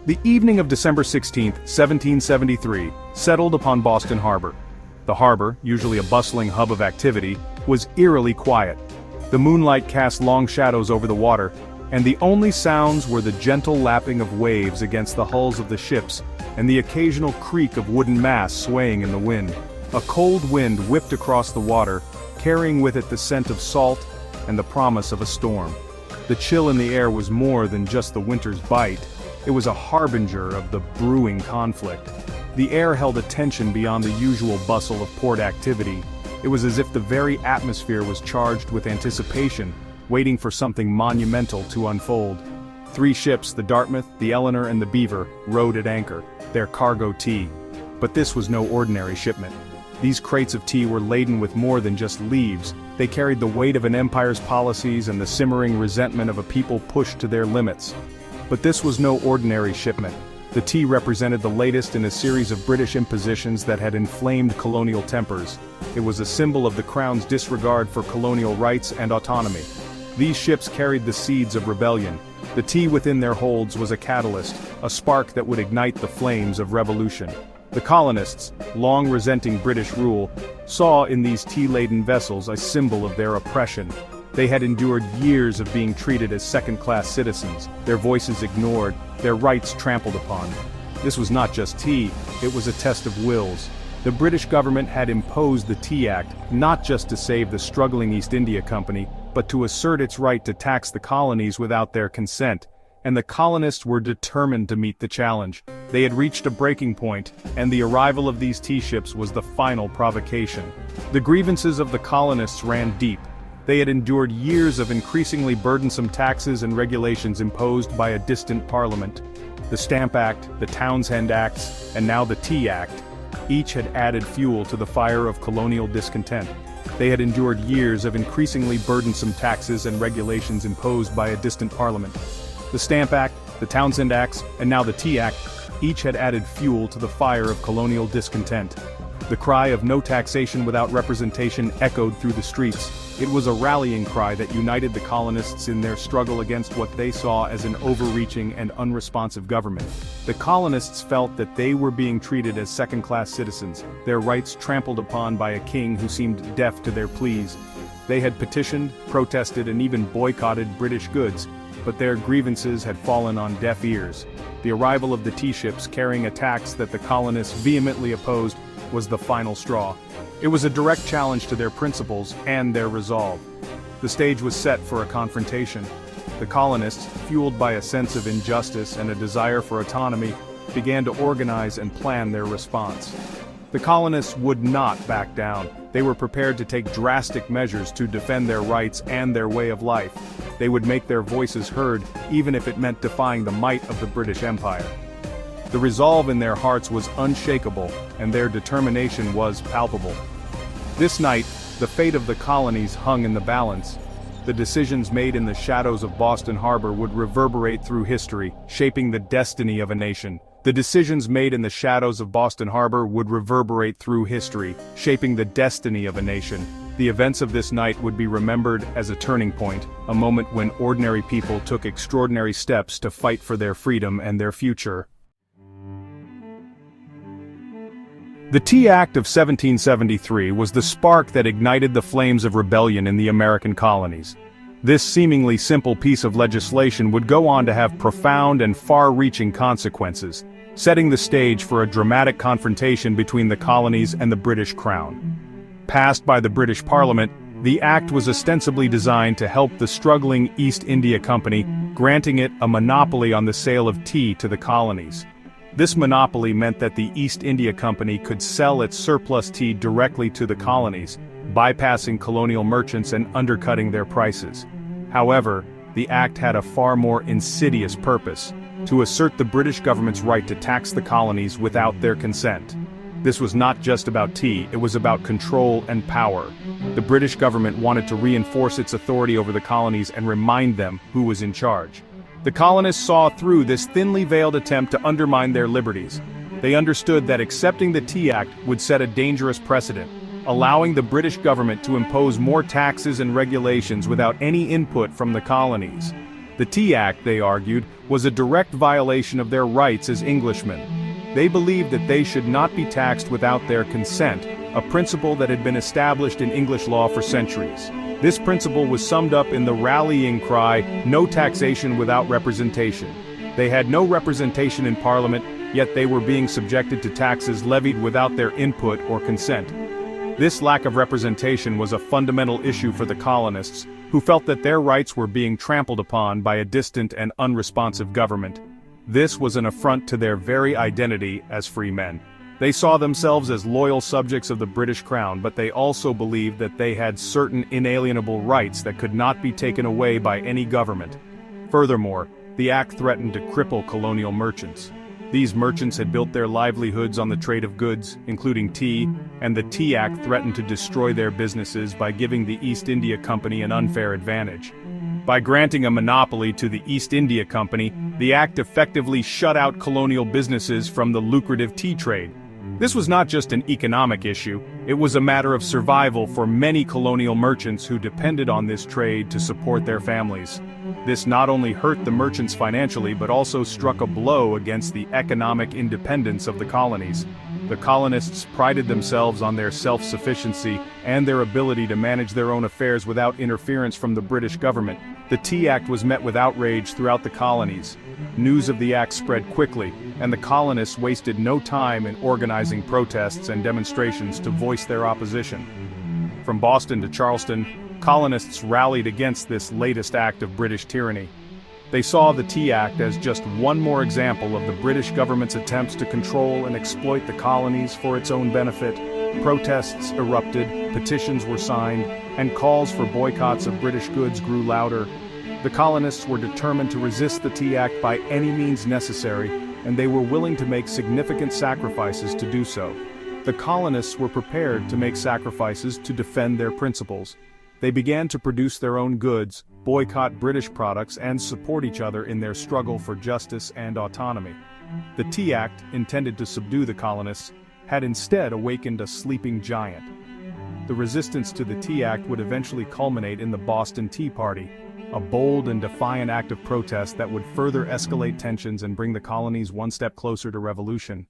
The evening of December 16, 1773, settled upon Boston Harbor. The harbor, usually a bustling hub of activity, was eerily quiet. The moonlight cast long shadows over the water, and the only sounds were the gentle lapping of waves against the hulls of the ships and the occasional creak of wooden masts swaying in the wind. A cold wind whipped across the water, carrying with it the scent of salt and the promise of a storm. The chill in the air was more than just the winter's bite. It was a harbinger of the brewing conflict. The air held a tension beyond the usual bustle of port activity. It was as if the very atmosphere was charged with anticipation, waiting for something monumental to unfold. 3 ships, the Dartmouth, the Eleanor and the Beaver, rode at anchor, their cargo tea. But this was no ordinary shipment. These crates of tea were laden with more than just leaves. They carried the weight of an empire's policies and the simmering resentment of a people pushed to their limits. But this was no ordinary shipment. The tea represented the latest in a series of British impositions that had inflamed colonial tempers. It was a symbol of the Crown's disregard for colonial rights and autonomy. These ships carried the seeds of rebellion. The tea within their holds was a catalyst, a spark that would ignite the flames of revolution. The colonists, long resenting British rule, saw in these tea-laden vessels a symbol of their oppression. They had endured years of being treated as second-class citizens, their voices ignored, their rights trampled upon. This was not just tea, it was a test of wills. The British government had imposed the Tea Act, not just to save the struggling East India Company, but to assert its right to tax the colonies without their consent. And the colonists were determined to meet the challenge. They had reached a breaking point, and the arrival of these tea ships was the final provocation. The grievances of the colonists ran deep. They had endured years of increasingly burdensome taxes and regulations imposed by a distant parliament. The Stamp Act, the Townshend Acts, and now the Tea Act, each had added fuel to the fire of colonial discontent. They had endured years of increasingly burdensome taxes and regulations imposed by a distant parliament. The Stamp Act, the Townshend Acts, and now the Tea Act, each had added fuel to the fire of colonial discontent. The cry of no taxation without representation echoed through the streets. It was a rallying cry that united the colonists in their struggle against what they saw as an overreaching and unresponsive government. The colonists felt that they were being treated as second-class citizens, their rights trampled upon by a king who seemed deaf to their pleas. They had petitioned, protested, and even boycotted British goods, but their grievances had fallen on deaf ears. The arrival of the tea ships carrying a tax that the colonists vehemently opposed was the final straw. It was a direct challenge to their principles and their resolve. The stage was set for a confrontation. The colonists, fueled by a sense of injustice and a desire for autonomy, began to organize and plan their response. The colonists would not back down. They were prepared to take drastic measures to defend their rights and their way of life. They would make their voices heard, even if it meant defying the might of the British Empire. The resolve in their hearts was unshakable, and their determination was palpable. This night, the fate of the colonies hung in the balance. The decisions made in the shadows of Boston Harbor would reverberate through history, shaping the destiny of a nation. The decisions made in the shadows of Boston Harbor would reverberate through history, shaping the destiny of a nation. The events of this night would be remembered as a turning point, a moment when ordinary people took extraordinary steps to fight for their freedom and their future. The Tea Act of 1773 was the spark that ignited the flames of rebellion in the American colonies. This seemingly simple piece of legislation would go on to have profound and far-reaching consequences, setting the stage for a dramatic confrontation between the colonies and the British Crown. Passed by the British Parliament, the act was ostensibly designed to help the struggling East India Company, granting it a monopoly on the sale of tea to the colonies. This monopoly meant that the East India Company could sell its surplus tea directly to the colonies, bypassing colonial merchants and undercutting their prices. However, the act had a far more insidious purpose: to assert the British government's right to tax the colonies without their consent. This was not just about tea, it was about control and power. The British government wanted to reinforce its authority over the colonies and remind them who was in charge. The colonists saw through this thinly veiled attempt to undermine their liberties. They understood that accepting the Tea Act would set a dangerous precedent, allowing the British government to impose more taxes and regulations without any input from the colonies. The Tea Act, they argued, was a direct violation of their rights as Englishmen. They believed that they should not be taxed without their consent, a principle that had been established in English law for centuries. This principle was summed up in the rallying cry, "No taxation without representation." They had no representation in Parliament, yet they were being subjected to taxes levied without their input or consent. This lack of representation was a fundamental issue for the colonists, who felt that their rights were being trampled upon by a distant and unresponsive government. This was an affront to their very identity as free men. They saw themselves as loyal subjects of the British Crown, but they also believed that they had certain inalienable rights that could not be taken away by any government. Furthermore, the act threatened to cripple colonial merchants. These merchants had built their livelihoods on the trade of goods, including tea, and the Tea Act threatened to destroy their businesses by giving the East India Company an unfair advantage. By granting a monopoly to the East India Company, the act effectively shut out colonial businesses from the lucrative tea trade. This was not just an economic issue, it was a matter of survival for many colonial merchants who depended on this trade to support their families. This not only hurt the merchants financially but also struck a blow against the economic independence of the colonies. The colonists prided themselves on their self-sufficiency and their ability to manage their own affairs without interference from the British government. The Tea Act was met with outrage throughout the colonies. News of the act spread quickly, and the colonists wasted no time in organizing protests and demonstrations to voice their opposition. From Boston to Charleston, colonists rallied against this latest act of British tyranny. They saw the Tea Act as just one more example of the British government's attempts to control and exploit the colonies for its own benefit. Protests erupted, petitions were signed, and calls for boycotts of British goods grew louder. The colonists were determined to resist the Tea Act by any means necessary, and they were willing to make significant sacrifices to do so. The colonists were prepared to make sacrifices to defend their principles. They began to produce their own goods, boycott British products, and support each other in their struggle for justice and autonomy. The Tea Act, intended to subdue the colonists, had instead awakened a sleeping giant. The resistance to the Tea Act would eventually culminate in the Boston Tea Party, a bold and defiant act of protest that would further escalate tensions and bring the colonies one step closer to revolution.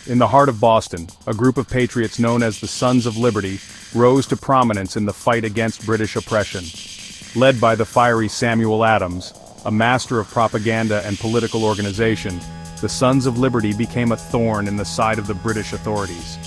In the heart of Boston, a group of patriots known as the Sons of Liberty rose to prominence in the fight against British oppression. Led by the fiery Samuel Adams, a master of propaganda and political organization, the Sons of Liberty became a thorn in the side of the British authorities.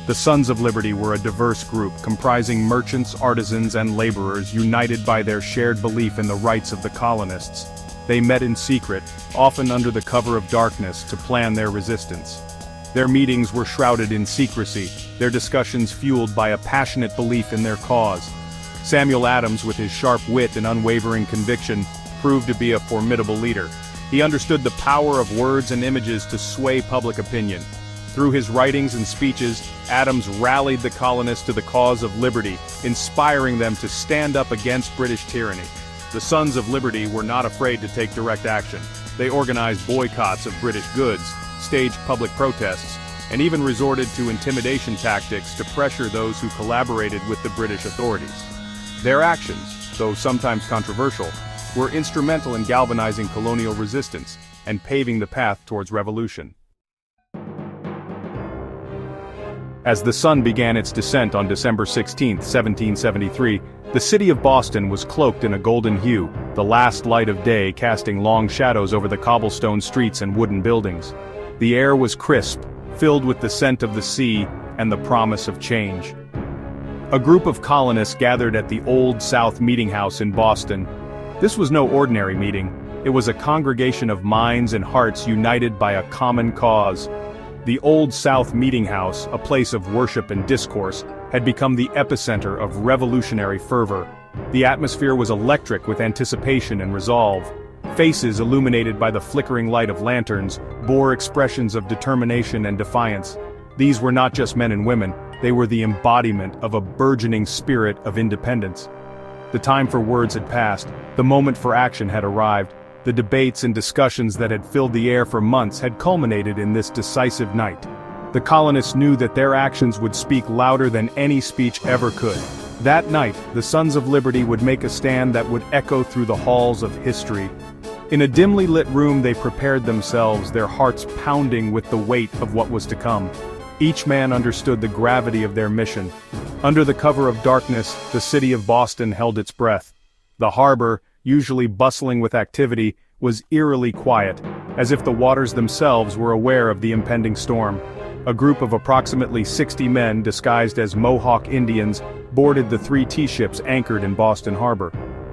The Sons of Liberty were a diverse group comprising merchants, artisans, and laborers united by their shared belief in the rights of the colonists. They met in secret, often under the cover of darkness, to plan their resistance. Their meetings were shrouded in secrecy, their discussions fueled by a passionate belief in their cause. Samuel Adams, with his sharp wit and unwavering conviction, proved to be a formidable leader. He understood the power of words and images to sway public opinion. Through his writings and speeches, Adams rallied the colonists to the cause of liberty, inspiring them to stand up against British tyranny. The Sons of Liberty were not afraid to take direct action. They organized boycotts of British goods, staged public protests, and even resorted to intimidation tactics to pressure those who collaborated with the British authorities. Their actions, though sometimes controversial, were instrumental in galvanizing colonial resistance and paving the path towards revolution. As the sun began its descent on December 16, 1773, the city of Boston was cloaked in a golden hue, the last light of day casting long shadows over the cobblestone streets and wooden buildings. The air was crisp, filled with the scent of the sea and the promise of change. A group of colonists gathered at the Old South Meeting House in Boston. This was no ordinary meeting. It was a congregation of minds and hearts united by a common cause. The Old South Meeting House, a place of worship and discourse, had become the epicenter of revolutionary fervor. The atmosphere was electric with anticipation and resolve. Faces illuminated by the flickering light of lanterns bore expressions of determination and defiance. These were not just men and women, they were the embodiment of a burgeoning spirit of independence. The time for words had passed, the moment for action had arrived. The debates and discussions that had filled the air for months had culminated in this decisive night. The colonists knew that their actions would speak louder than any speech ever could. That night, the Sons of Liberty would make a stand that would echo through the halls of history. In a dimly lit room they prepared themselves, their hearts pounding with the weight of what was to come. Each man understood the gravity of their mission. Under the cover of darkness, the city of Boston held its breath. The harbor, usually bustling with activity, was eerily quiet, as if the waters themselves were aware of the impending storm. A group of approximately 60 men disguised as Mohawk Indians boarded the 3 tea-ships anchored in Boston Harbor.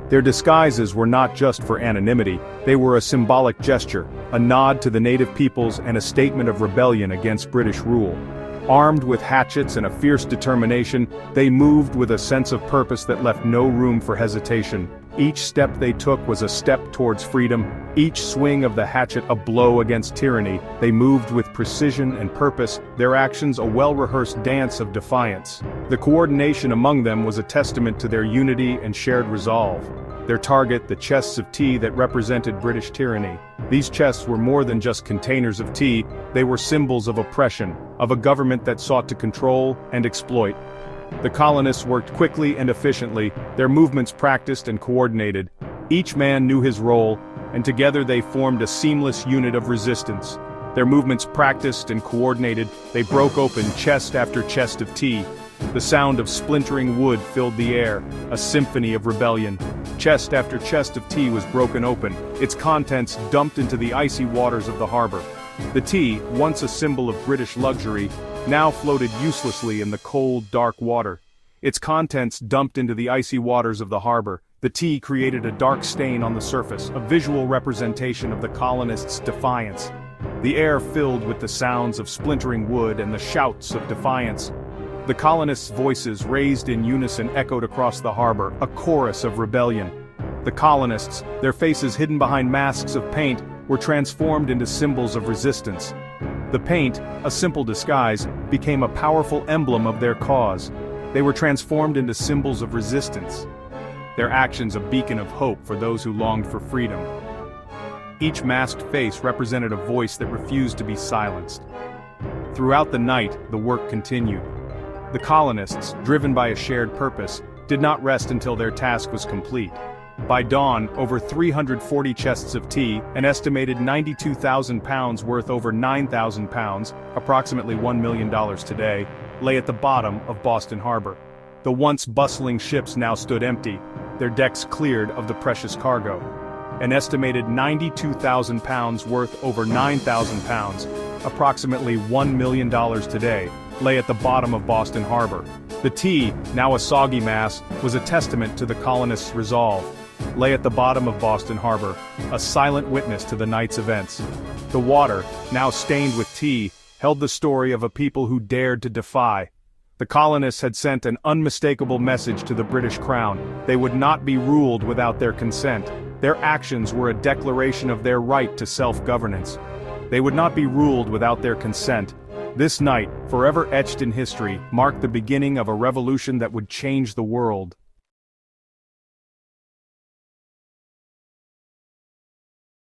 Their disguises were not just for anonymity, they were a symbolic gesture, a nod to the native peoples and a statement of rebellion against British rule. Armed with hatchets and a fierce determination, they moved with a sense of purpose that left no room for hesitation. Each step they took was a step towards freedom, each swing of the hatchet a blow against tyranny. They moved with precision and purpose, their actions a well-rehearsed dance of defiance. The coordination among them was a testament to their unity and shared resolve. Their target, the chests of tea that represented British tyranny. These chests were more than just containers of tea, they were symbols of oppression, of a government that sought to control and exploit. The colonists worked quickly and efficiently, their movements practiced and coordinated. Each man knew his role, and together they formed a seamless unit of resistance. Their movements practiced and coordinated, they broke open chest after chest of tea. The sound of splintering wood filled the air, a symphony of rebellion. Chest after chest of tea was broken open, its contents dumped into the icy waters of the harbor. The tea, once a symbol of British luxury, now floated uselessly in the cold, dark water. Its contents dumped into the icy waters of the harbor. The tea created a dark stain on the surface, a visual representation of the colonists' defiance. The air filled with the sounds of splintering wood and the shouts of defiance. The colonists' voices, raised in unison, echoed across the harbor, a chorus of rebellion. The colonists, their faces hidden behind masks of paint, were transformed into symbols of resistance. The paint, a simple disguise, became a powerful emblem of their cause. They were transformed into symbols of resistance. Their actions a beacon of hope for those who longed for freedom. Each masked face represented a voice that refused to be silenced. Throughout the night, the work continued. The colonists, driven by a shared purpose, did not rest until their task was complete. By dawn, over 340 chests of tea, an estimated 92,000 pounds worth over 9,000 pounds, approximately $1 million today, lay at the bottom of Boston Harbor. The once bustling ships now stood empty, their decks cleared of the precious cargo. An estimated 92,000 pounds worth over 9,000 pounds, approximately $1 million today, lay at the bottom of Boston Harbor. The tea, now a soggy mass, was a testament to the colonists' resolve. Lay at the bottom of Boston Harbor, a silent witness to the night's events. The water, now stained with tea, held the story of a people who dared to defy. The colonists had sent an unmistakable message to the British Crown. They would not be ruled without their consent. Their actions were a declaration of their right to self-governance. They would not be ruled without their consent. This night, forever etched in history, marked the beginning of a revolution that would change the world.